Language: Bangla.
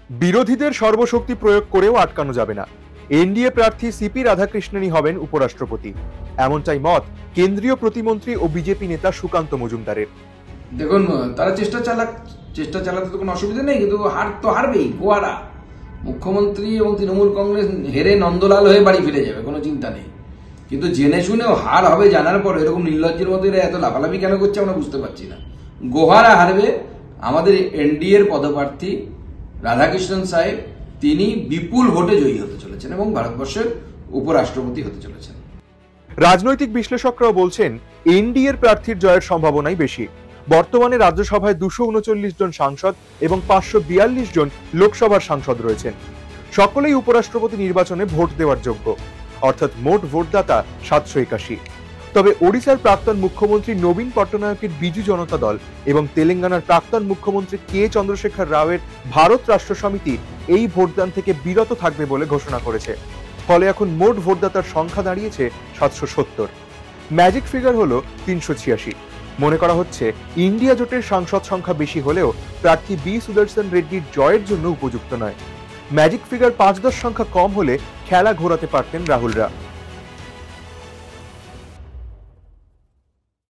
বিরোধীদের সর্বশক্তি প্রয়োগ করেও আটকানো যাবে না। এনডিএ প্রার্থী সিপি রাধাকৃষ্ণনই হবেন উপরাষ্ট্রপতি, এমনটাই মত কেন্দ্রীয় প্রতিমন্ত্রী ও বিজেপি নেতা সুকান্ত মজুমদারের। দেখুন, তারা চেষ্টা চালাতে তো কোনো অসুবিধা নেই, কিন্তু হারবেই। গোয়ারা মুখ্যমন্ত্রী এবং তৃণমূল কংগ্রেস হেরে নন্দলাল হয়ে বাড়ি ফিরে যাবে, কোনো চিন্তা নেই। কিন্তু জেনে শুনেও হার হবে জানার পর এরকম নির্লজ্জের মধ্যে এত লাফালাফি কেন করছে আমরা বুঝতে পারছি না। গোহারা হারবে। আমাদের এনডিএ এর পদপ্রার্থী রাধাকৃষ্ণন সাহেব, তিনি বিপুল ভোটে জয়ী হতে চলেছেন এবং ভারতবর্ষের উপরাষ্ট্রপতি হতে চলেছেন। রাজনৈতিক বিশ্লেষকরাও বলছেন এনডিএ এর প্রার্থীর জয়ের সম্ভাবনাই বেশি। বর্তমানে রাজ্যসভায় 239 জন সাংসদ এবং 542 জন লোকসভার সাংসদ রয়েছেন। সকলেই উপরাষ্ট্রপতি নির্বাচনে ভোট দেওয়ার যোগ্য, অর্থাৎ মোট ভোটদাতা 781। তবে ওড়িশার প্রাক্তন মুখ্যমন্ত্রী নবীন পট্টনায়কের বিজু জনতা দল এবং তেলেঙ্গানার প্রাক্তন মুখ্যমন্ত্রী কে চন্দ্রশেখর রাওয়ের ভারত রাষ্ট্র সমিতি এই ভোটদান থেকে বিরত থাকবে বলে ঘোষণা করেছে। ফলে এখন মোট ভোটদাতার সংখ্যা দাঁড়িয়েছে 770। ম্যাজিক ফিগার হলো 386। মনে করা হচ্ছে ইন্ডিয়া জোটের সাংসদ সংখ্যা বেশি হলেও প্রার্থী বি সুদর্শন রেড্ডির জয়ের জন্য উপযুক্ত নয়। ম্যাজিক ফিগার 5-10 সংখ্যা কম হলে খেলা ঘোরাতে পারতেন রাহুলরা।